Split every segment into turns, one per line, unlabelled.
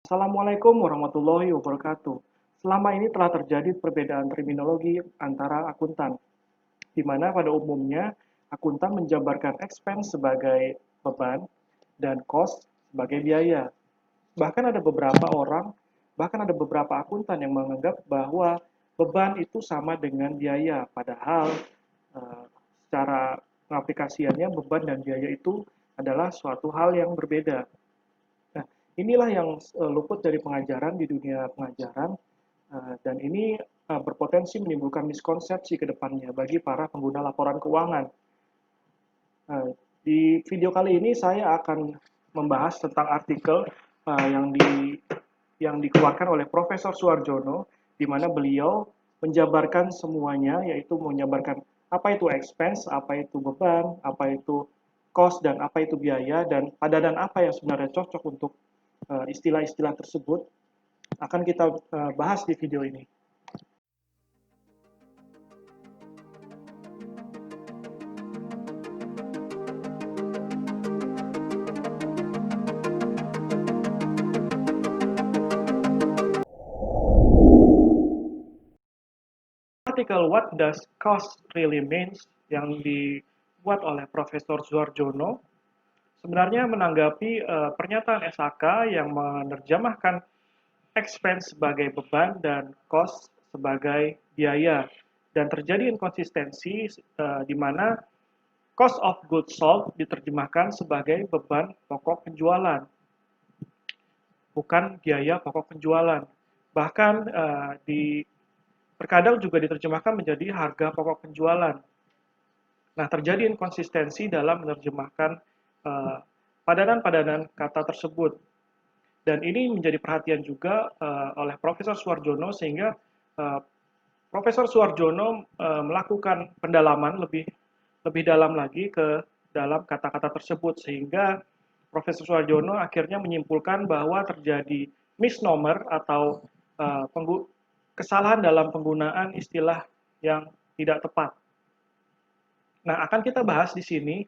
Assalamualaikum warahmatullahi wabarakatuh. Selama ini telah terjadi perbedaan terminologi antara akuntan, di mana pada umumnya akuntan menjabarkan expense sebagai beban dan cost sebagai biaya. Bahkan ada beberapa orang, bahkan ada beberapa akuntan yang menganggap bahwa beban itu sama dengan biaya, padahal secara pengaplikasiannya beban dan biaya itu adalah suatu hal yang berbeda. Nah, inilah yang luput dari pengajaran di dunia pengajaran, dan ini berpotensi menimbulkan miskonsepsi ke depannya bagi para pengguna laporan keuangan. Di video kali ini saya akan membahas tentang artikel yang dikeluarkan oleh Profesor Suarjono, di mana beliau menjabarkan semuanya, yaitu menjabarkan apa itu expense, apa itu beban, apa itu cost, dan apa itu biaya, dan padanan apa yang sebenarnya cocok untuk istilah-istilah tersebut akan kita bahas di video ini. Artikel What Does Cost Really Means yang dibuat oleh Profesor Suarjono sebenarnya menanggapi pernyataan SHK yang menerjemahkan expense sebagai beban dan cost sebagai biaya, dan terjadi inkonsistensi di mana cost of goods sold diterjemahkan sebagai beban pokok penjualan, bukan biaya pokok penjualan. Bahkan terkadang juga diterjemahkan menjadi harga pokok penjualan. Nah, terjadi inkonsistensi dalam menerjemahkan padanan-padanan kata tersebut. Dan ini menjadi perhatian juga oleh Profesor Suarjono, sehingga Profesor Suarjono melakukan pendalaman lebih dalam lagi ke dalam kata-kata tersebut, sehingga Profesor Suarjono akhirnya menyimpulkan bahwa terjadi misnomer atau kesalahan dalam penggunaan istilah yang tidak tepat. Nah, akan kita bahas di sini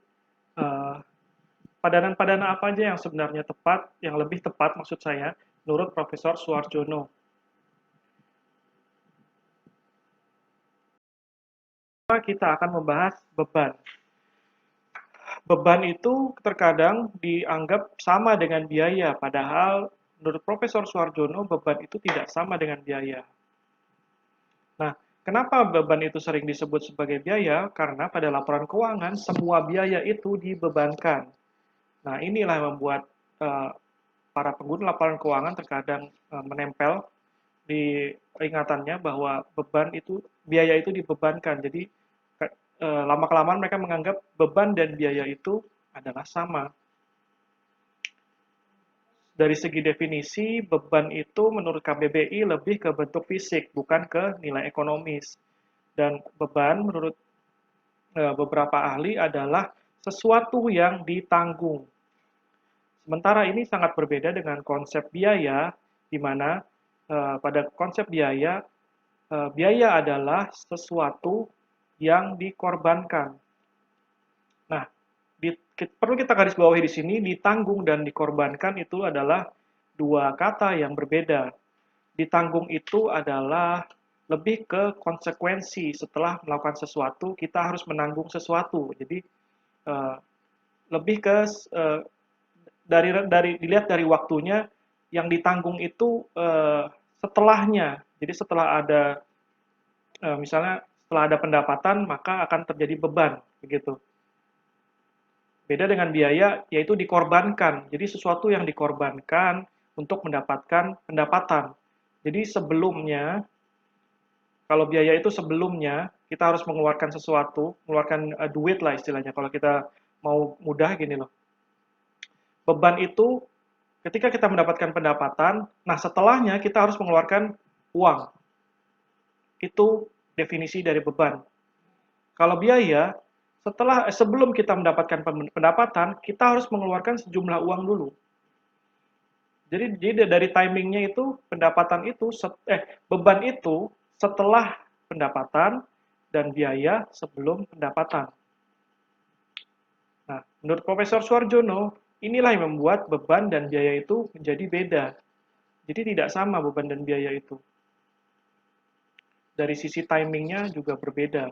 padanan-padanan apa aja yang sebenarnya tepat, yang lebih tepat maksud saya, menurut Profesor Suarjono. Kita akan membahas beban. Beban itu terkadang dianggap sama dengan biaya, padahal menurut Profesor Suarjono beban itu tidak sama dengan biaya. Nah, kenapa beban itu sering disebut sebagai biaya? Karena pada laporan keuangan semua biaya itu dibebankan. Nah, inilah yang membuat para pengguna laporan keuangan terkadang menempel di ingatannya bahwa biaya itu dibebankan. Jadi lama-kelamaan mereka menganggap beban dan biaya itu adalah sama. Dari segi definisi, beban itu menurut KBBI lebih ke bentuk fisik, bukan ke nilai ekonomis. Dan beban menurut beberapa ahli adalah sesuatu yang ditanggung. Sementara ini sangat berbeda dengan konsep biaya, di mana pada konsep biaya, biaya adalah sesuatu yang dikorbankan. Nah, perlu kita garis bawahi di sini, ditanggung dan dikorbankan itu adalah dua kata yang berbeda. Ditanggung itu adalah lebih ke konsekuensi setelah melakukan sesuatu, kita harus menanggung sesuatu. Jadi lebih ke dilihat dari waktunya, yang ditanggung itu setelahnya. Jadi setelah ada misalnya setelah ada pendapatan maka akan terjadi beban begitu. Beda dengan biaya, yaitu dikorbankan. Jadi sesuatu yang dikorbankan untuk mendapatkan pendapatan. Jadi sebelumnya, kalau biaya itu sebelumnya kita harus mengeluarkan sesuatu, mengeluarkan duit lah istilahnya. Kalau kita mau mudah gini loh. Beban itu ketika kita mendapatkan pendapatan, nah setelahnya kita harus mengeluarkan uang. Itu definisi dari beban. Kalau biaya, sebelum kita mendapatkan pendapatan, kita harus mengeluarkan sejumlah uang dulu. Jadi dari timingnya itu beban itu setelah pendapatan dan biaya sebelum pendapatan. Nah, menurut Profesor Suarjono, inilah yang membuat beban dan biaya itu menjadi beda. Jadi tidak sama beban dan biaya itu. Dari sisi timingnya juga berbeda.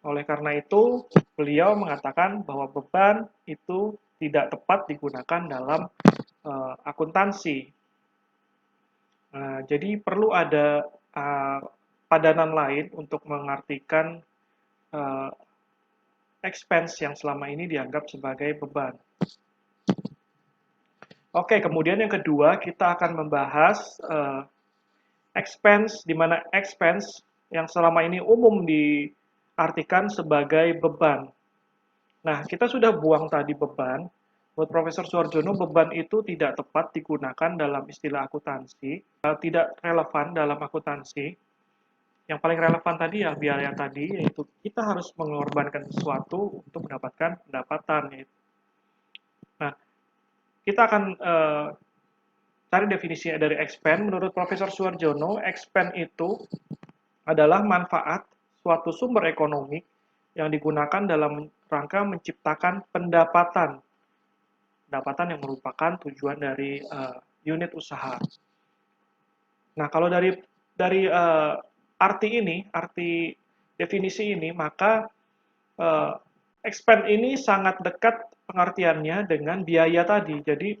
Oleh karena itu, beliau mengatakan bahwa beban itu tidak tepat digunakan dalam akuntansi. Jadi perlu ada padanan lain untuk mengartikan expense yang selama ini dianggap sebagai beban. Oke, kemudian yang kedua kita akan membahas expense, di mana expense yang selama ini umum diartikan sebagai beban. Nah, kita sudah buang tadi beban. Buat Profesor Suarjono, beban itu tidak tepat digunakan dalam istilah akuntansi, tidak relevan dalam akuntansi. Yang paling relevan tadi ya biaya tadi, yaitu kita harus mengorbankan sesuatu untuk mendapatkan pendapatan. Nah, kita akan cari definisi dari expense. Menurut Profesor Suarjono, expense itu adalah manfaat suatu sumber ekonomi yang digunakan dalam rangka menciptakan pendapatan. Pendapatan yang merupakan tujuan dari unit usaha. Nah, kalau dari arti definisi ini, maka expense ini sangat dekat pengertiannya dengan biaya tadi. Jadi,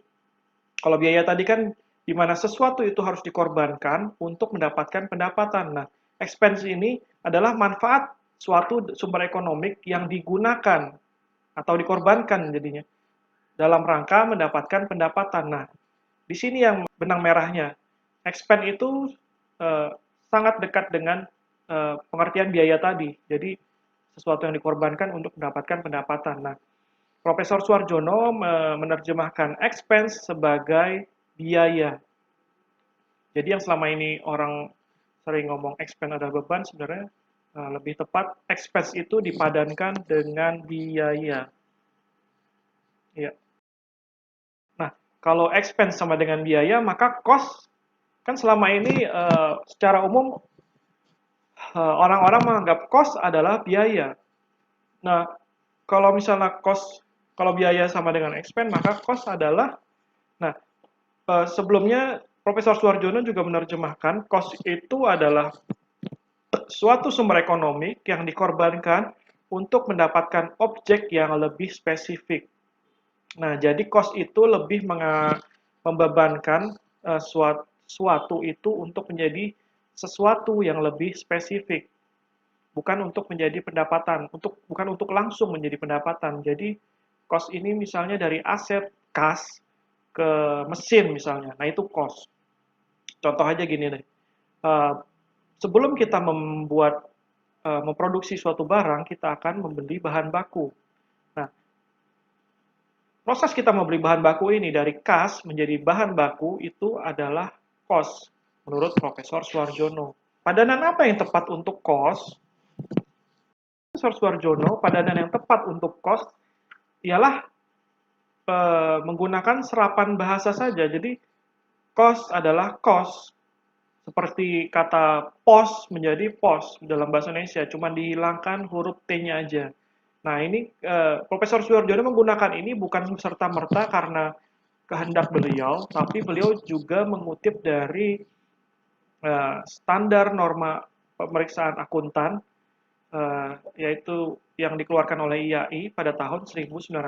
kalau biaya tadi kan di mana sesuatu itu harus dikorbankan untuk mendapatkan pendapatan. Nah, expense ini adalah manfaat suatu sumber ekonomi yang digunakan atau dikorbankan jadinya dalam rangka mendapatkan pendapatan. Nah, di sini yang benang merahnya. Expense itu sangat dekat dengan pengertian biaya tadi. Jadi, sesuatu yang dikorbankan untuk mendapatkan pendapatan. Nah, Profesor Suarjono menerjemahkan expense sebagai biaya. Jadi yang selama ini orang sering ngomong expense adalah beban, sebenarnya lebih tepat expense itu dipadankan dengan biaya. Ya. Nah, kalau expense sama dengan biaya, maka cost kan selama ini secara umum orang-orang menganggap cost adalah biaya. Nah, kalau misalnya kalau biaya sama dengan expense, maka cost adalah, nah, sebelumnya Profesor Suarjono juga menerjemahkan cost itu adalah suatu sumber ekonomi yang dikorbankan untuk mendapatkan objek yang lebih spesifik. Nah, jadi cost itu lebih membebankan suatu itu untuk menjadi sesuatu yang lebih spesifik, bukan untuk menjadi pendapatan, bukan untuk langsung menjadi pendapatan. Jadi cost ini misalnya dari aset kas ke mesin misalnya, nah itu cost. Contoh aja gini deh, sebelum kita memproduksi suatu barang, kita akan membeli bahan baku. Nah, proses kita membeli bahan baku ini dari kas menjadi bahan baku itu adalah cost, menurut Profesor Suarjono. Padanan apa yang tepat untuk cost? Profesor Suarjono, padanan yang tepat untuk cost ialah menggunakan serapan bahasa saja. Jadi, cost adalah cost. Seperti kata pos menjadi pos dalam bahasa Indonesia, cuma dihilangkan huruf T-nya aja. Nah, ini Profesor Suarjono menggunakan ini bukan serta-merta karena kehendak beliau, tapi beliau juga mengutip dari standar norma pemeriksaan akuntan, yaitu yang dikeluarkan oleh IAI pada tahun 1984.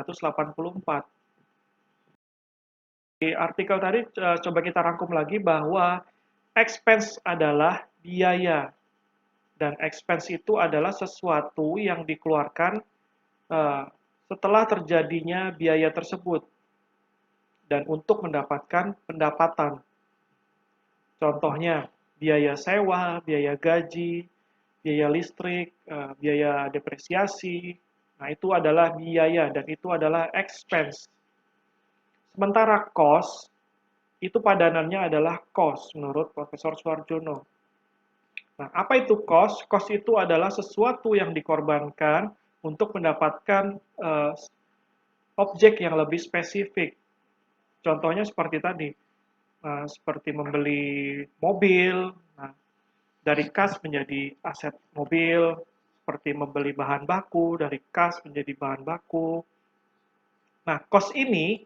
Di artikel tadi coba kita rangkum lagi bahwa expense adalah biaya, dan expense itu adalah sesuatu yang dikeluarkan setelah terjadinya biaya tersebut dan untuk mendapatkan pendapatan. Contohnya, biaya sewa, biaya gaji, biaya listrik, biaya depresiasi. Nah, itu adalah biaya dan itu adalah expense. Sementara cost, itu padanannya adalah cost menurut Profesor Suarjono. Nah, apa itu cost? Cost itu adalah sesuatu yang dikorbankan untuk mendapatkan objek yang lebih spesifik. Contohnya seperti tadi, seperti membeli mobil, nah, dari kas menjadi aset mobil, seperti membeli bahan baku, dari kas menjadi bahan baku. Nah, cost ini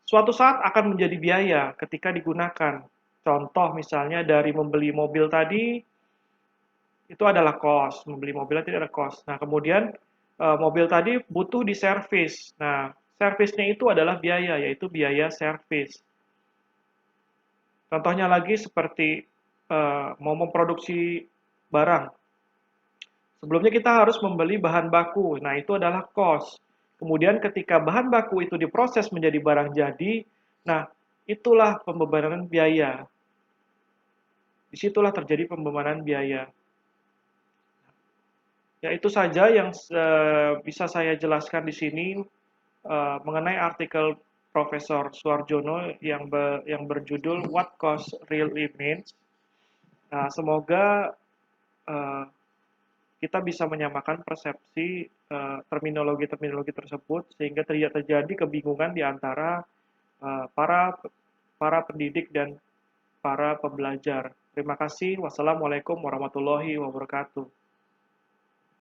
suatu saat akan menjadi biaya ketika digunakan. Contoh misalnya dari membeli mobil tadi, itu adalah cost, membeli mobilnya tidak ada cost. Nah, kemudian mobil tadi butuh diservis. Nah, servisnya itu adalah biaya, yaitu biaya servis. Contohnya lagi seperti mau memproduksi barang. Sebelumnya kita harus membeli bahan baku. Nah, itu adalah cost. Kemudian ketika bahan baku itu diproses menjadi barang jadi, nah itulah pembebanan biaya. Disitulah terjadi pembebanan biaya. Ya, itu saja yang bisa saya jelaskan di sini mengenai artikel Profesor Suarjono yang berjudul What Cost Really Means. Nah, semoga eh, kita bisa menyamakan persepsi terminologi-terminologi tersebut sehingga tidak terjadi kebingungan di antara para para pendidik dan para pembelajar. Terima kasih. Wassalamualaikum warahmatullahi wabarakatuh.